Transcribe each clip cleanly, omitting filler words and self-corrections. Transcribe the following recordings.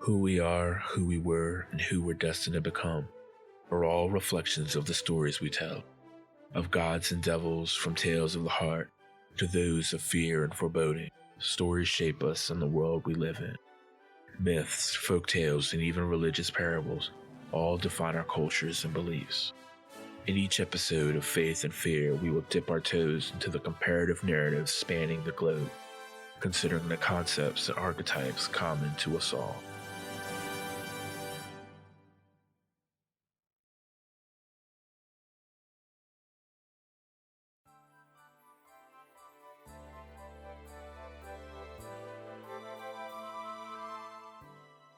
Who we are, who we were, and who we're destined to become are all reflections of the stories we tell, of gods and devils from tales of the heart to those of fear and foreboding. Stories shape us and the world we live in. Myths, folk tales, and even religious parables all define our cultures and beliefs. In each episode of Faith and Fear, we will dip our toes into the comparative narratives spanning the globe, considering the concepts and archetypes common to us all.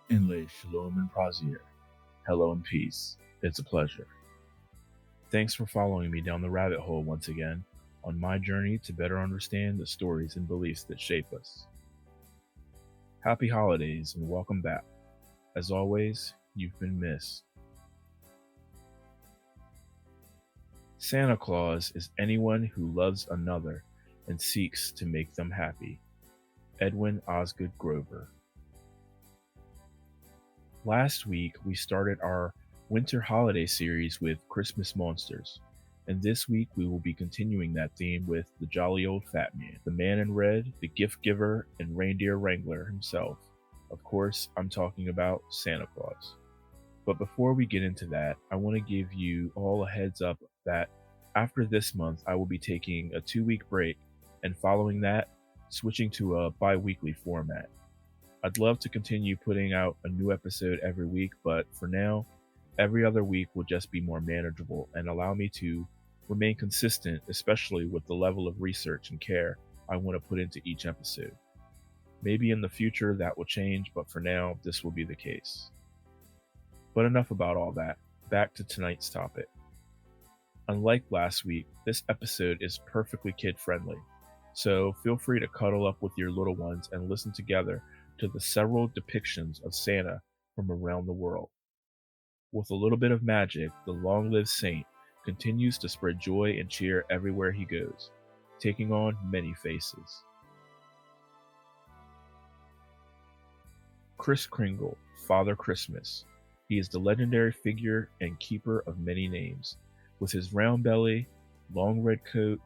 Inlay Shalom and Prazir. Hello and peace. It's a pleasure. Thanks for following me down the rabbit hole once again on my journey to better understand the stories and beliefs that shape us. Happy holidays and welcome back. As always, you've been missed. Santa Claus is anyone who loves another and seeks to make them happy. Edwin Osgood Grover. Last week, we started our winter holiday series with Christmas monsters, and this week we will be continuing that theme with the jolly old fat man, the man in red, the gift giver, and reindeer wrangler himself. Of course, I'm talking about Santa Claus. But before we get into that, I want to give you all a heads up that after this month, I will be taking a 2-week break, and following that, switching to a bi-weekly format. I'd love to continue putting out a new episode every week, but for now, every other week will just be more manageable and allow me to remain consistent, especially with the level of research and care I want to put into each episode. Maybe in the future that will change, but for now, this will be the case. But enough about all that. Back to tonight's topic. Unlike last week, this episode is perfectly kid-friendly, so feel free to cuddle up with your little ones and listen together to the several depictions of Santa from around the world. With a little bit of magic, the long-lived saint continues to spread joy and cheer everywhere he goes, taking on many faces. Kris Kringle, Father Christmas. He is the legendary figure and keeper of many names. With his round belly, long red coat,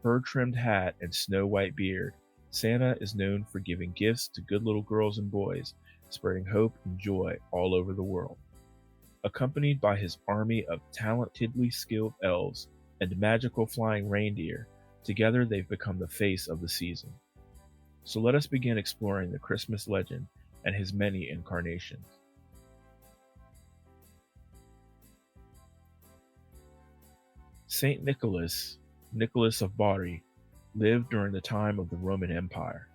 fur-trimmed hat, and snow-white beard, Santa is known for giving gifts to good little girls and boys, spreading hope and joy all over the world. Accompanied by his army of talentedly skilled elves and magical flying reindeer, together they've become the face of the season. So let us begin exploring the Christmas legend and his many incarnations. Saint Nicholas, Nicholas of Bari, lived during the time of the Roman Empire.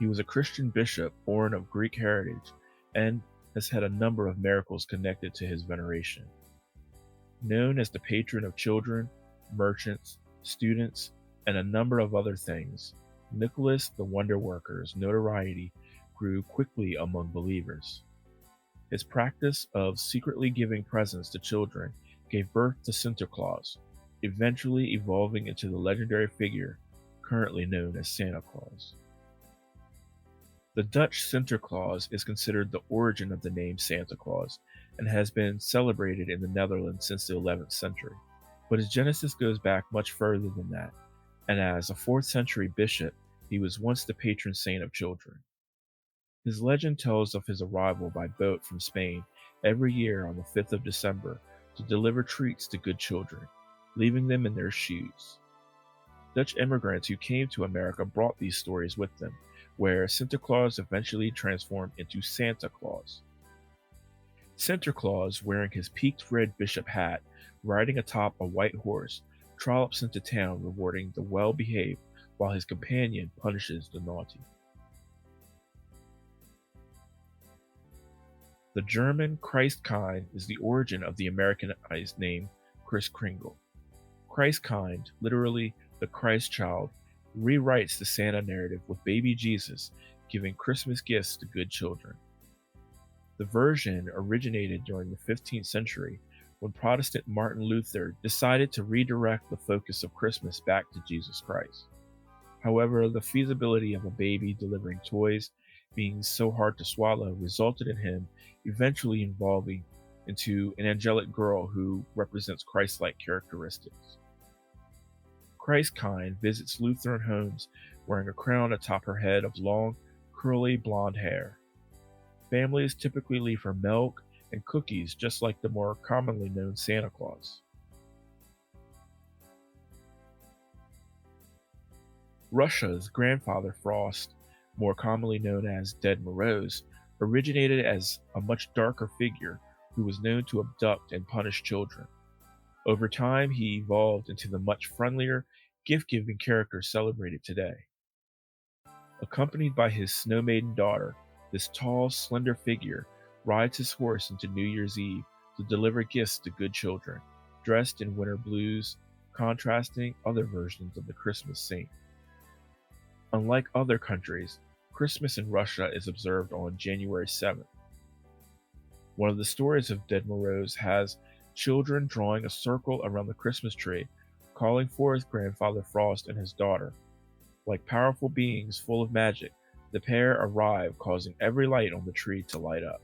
He was a Christian bishop born of Greek heritage and has had a number of miracles connected to his veneration. Known as the patron of children, merchants, students, and a number of other things, Nicholas the Wonder Worker's notoriety grew quickly among believers. His practice of secretly giving presents to children gave birth to Sinterklaas, eventually evolving into the legendary figure currently known as Santa Claus. The Dutch Sinterklaas is considered the origin of the name Santa Claus and has been celebrated in the Netherlands since the 11th century. But his genesis goes back much further than that, and as a 4th century bishop, he was once the patron saint of children. His legend tells of his arrival by boat from Spain every year on the 5th of December to deliver treats to good children, leaving them in their shoes. Dutch immigrants who came to America brought these stories with them, where Sinterklaas eventually transformed into Santa Claus. Sinterklaas, wearing his peaked red bishop hat, riding atop a white horse, trollops into town rewarding the well-behaved while his companion punishes the naughty. The German Christkind is the origin of the Americanized name Kris Kringle. Christkind, literally the Christ child, rewrites the Santa narrative with baby Jesus giving Christmas gifts to good children. The version originated during the 15th century when Protestant Martin Luther decided to redirect the focus of Christmas back to Jesus Christ. However, the feasibility of a baby delivering toys being so hard to swallow resulted in him eventually evolving into an angelic girl who represents Christ-like characteristics. Christkind visits Lutheran homes wearing a crown atop her head of long, curly blonde hair. Families typically leave her milk and cookies just like the more commonly known Santa Claus. Russia's grandfather Frost, more commonly known as Ded Moroz, originated as a much darker figure who was known to abduct and punish children. Over time, he evolved into the much friendlier, gift-giving character celebrated today. Accompanied by his snow maiden daughter, this tall, slender figure rides his horse into New Year's Eve to deliver gifts to good children, dressed in winter blues, contrasting other versions of the Christmas saint. Unlike other countries, Christmas in Russia is observed on January 7th. One of the stories of Ded Moroz has children drawing a circle around the Christmas tree, calling forth Grandfather Frost and his daughter. Like powerful beings full of magic, the pair arrive, causing every light on the tree to light up.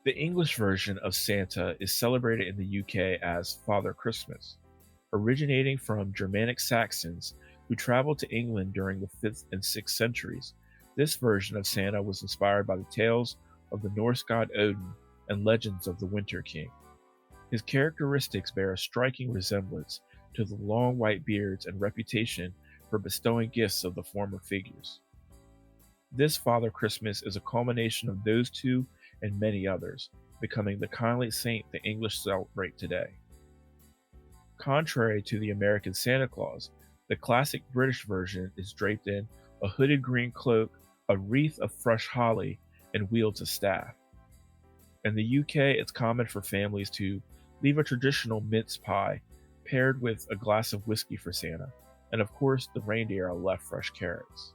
The English version of Santa is celebrated in the UK as Father Christmas, originating from Germanic Saxons who traveled to England during the 5th and 6th centuries. This version of Santa was inspired by the tales of the Norse god Odin and legends of the Winter King. His characteristics bear a striking resemblance to the long white beards and reputation for bestowing gifts of the former figures. This Father Christmas is a culmination of those two and many others, becoming the kindly saint the English celebrate today. Contrary to the American Santa Claus, the classic British version is draped in a hooded green cloak, a wreath of fresh holly, and wields a staff. In the UK, it's common for families to leave a traditional mince pie paired with a glass of whiskey for Santa, and of course, the reindeer are left fresh carrots.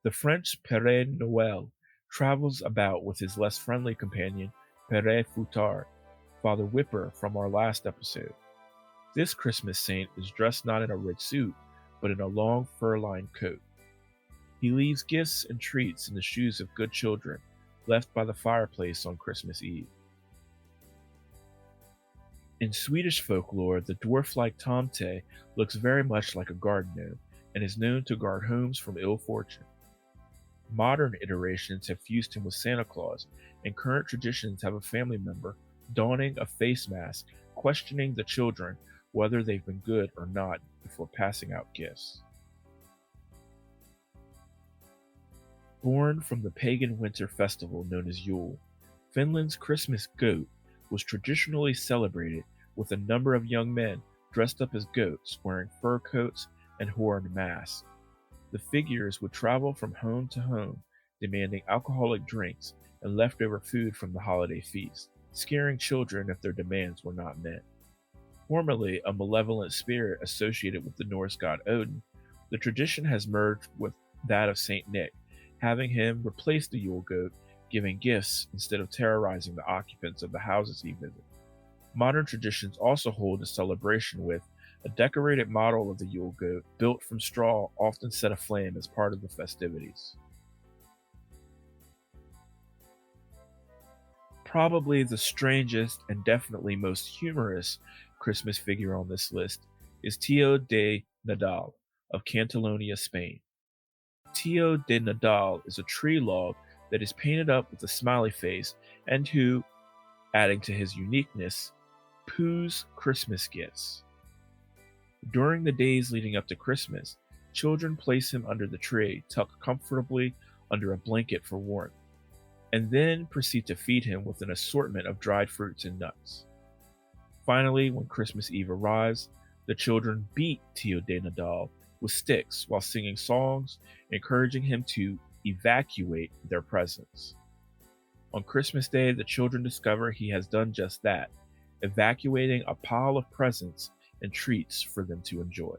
The French Pere Noel travels about with his less friendly companion, Pere Foutard, Father Whipper from our last episode. This Christmas saint is dressed not in a red suit, but in a long fur-lined coat. He leaves gifts and treats in the shoes of good children, left by the fireplace on Christmas Eve. In Swedish folklore, the dwarf-like Tomte looks very much like a garden gnome and is known to guard homes from ill fortune. Modern iterations have fused him with Santa Claus, and current traditions have a family member donning a face mask, questioning the children whether they've been good or not before passing out gifts. Born from the pagan winter festival known as Yule, Finland's Christmas goat was traditionally celebrated with a number of young men dressed up as goats wearing fur coats and horned masks. The figures would travel from home to home, demanding alcoholic drinks and leftover food from the holiday feast, scaring children if their demands were not met. Formerly a malevolent spirit associated with the Norse god Odin, the tradition has merged with that of Saint Nick, having him replace the Yule goat, giving gifts instead of terrorizing the occupants of the houses he visited. Modern traditions also hold a celebration with a decorated model of the Yule goat built from straw, often set aflame as part of the festivities. Probably the strangest and definitely most humorous Christmas figure on this list is Tio de Nadal of Catalonia, Spain. Tio de Nadal is a tree log that is painted up with a smiley face and who, adding to his uniqueness, poos Christmas gifts. During the days leading up to Christmas, children place him under the tree, tucked comfortably under a blanket for warmth, and then proceed to feed him with an assortment of dried fruits and nuts. Finally, when Christmas Eve arrives, the children beat Tio de Nadal with sticks while singing songs, encouraging him to evacuate their presents. On Christmas Day, the children discover he has done just that, evacuating a pile of presents and treats for them to enjoy.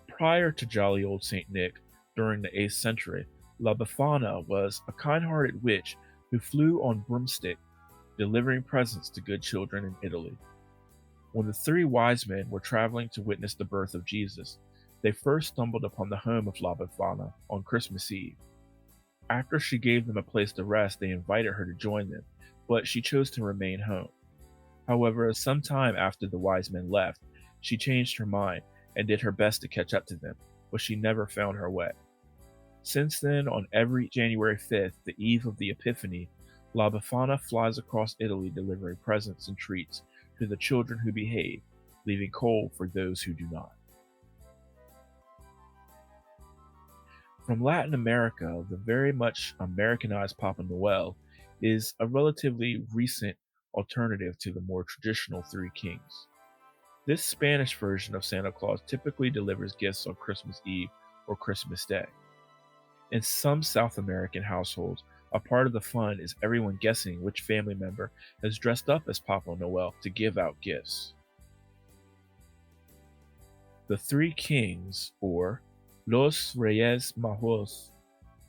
Prior to jolly old Saint Nick, during the 8th century, La Befana was a kind-hearted witch who flew on broomstick delivering presents to good children in Italy. When the three wise men were traveling to witness the birth of Jesus, they first stumbled upon the home of La Befana on Christmas Eve. After she gave them a place to rest, they invited her to join them, but she chose to remain home. However, some time after the wise men left, she changed her mind and did her best to catch up to them, but she never found her way. Since then, on every January 5th, the eve of the Epiphany, La Befana flies across Italy delivering presents and treats to the children who behave, leaving coal for those who do not. From Latin America, the very much Americanized Papa Noel is a relatively recent alternative to the more traditional Three Kings. This Spanish version of Santa Claus typically delivers gifts on Christmas Eve or Christmas Day. In some South American households, a part of the fun is everyone guessing which family member has dressed up as Papa Noel to give out gifts. The Three Kings, or Los Reyes Magos,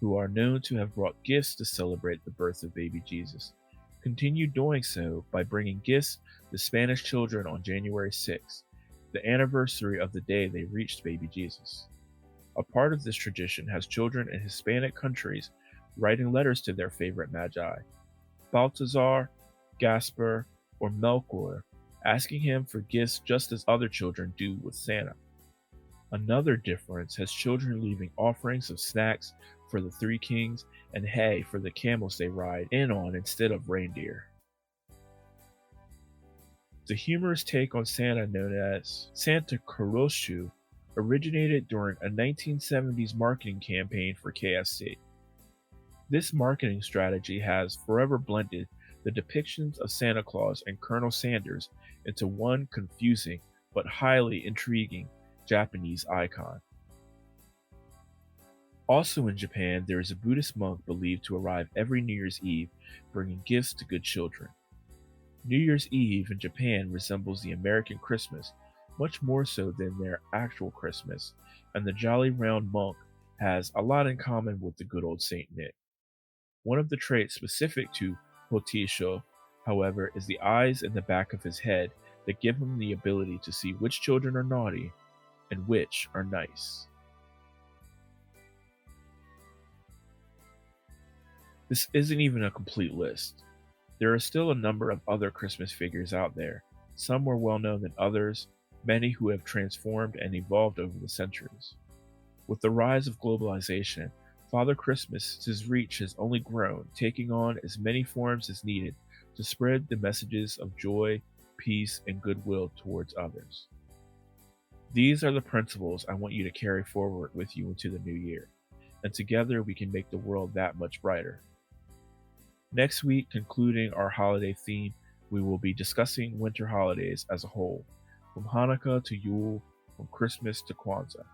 who are known to have brought gifts to celebrate the birth of baby Jesus, continued doing so by bringing gifts to Spanish children on January 6th, the anniversary of the day they reached baby Jesus. A part of this tradition has children in Hispanic countries writing letters to their favorite magi, Balthazar, Gaspar, or Melchior, asking him for gifts just as other children do with Santa. Another difference has children leaving offerings of snacks for the Three Kings and hay for the camels they ride in on instead of reindeer. The humorous take on Santa, known as Santa Kurohsu, originated during a 1970s marketing campaign for KFC. This marketing strategy has forever blended the depictions of Santa Claus and Colonel Sanders into one confusing but highly intriguing Japanese icon. Also in Japan, there is a Buddhist monk believed to arrive every New Year's Eve bringing gifts to good children. New Year's Eve in Japan resembles the American Christmas much more so than their actual Christmas, and the jolly round monk has a lot in common with the good old Saint Nick. One of the traits specific to Hoteiosho, however, is the eyes in the back of his head that give him the ability to see which children are naughty and which are nice. This isn't even a complete list. There are still a number of other Christmas figures out there, some more well known than others, many who have transformed and evolved over the centuries. With the rise of globalization, Father Christmas's reach has only grown, taking on as many forms as needed to spread the messages of joy, peace, and goodwill towards others. These are the principles I want you to carry forward with you into the new year, and together we can make the world that much brighter. Next week, concluding our holiday theme, we will be discussing winter holidays as a whole, from Hanukkah to Yule, from Christmas to Kwanzaa.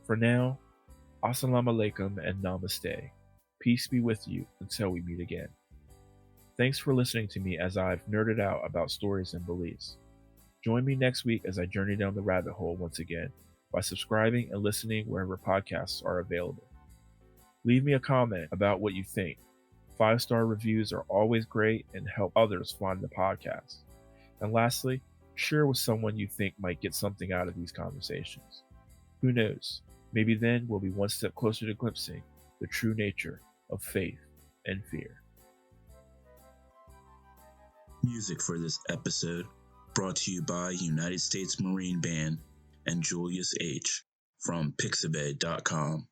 For now, Assalamu alaikum and Namaste. Peace be with you until we meet again. Thanks for listening to me as I've nerded out about stories and beliefs. Join me next week as I journey down the rabbit hole once again by subscribing and listening wherever podcasts are available. Leave me a comment about what you think. 5-star reviews are always great and help others find the podcast. And lastly, share with someone you think might get something out of these conversations. Who knows? Maybe then we'll be one step closer to glimpsing the true nature of faith and fear. Music for this episode brought to you by United States Marine Band and Julius H. from Pixabay.com.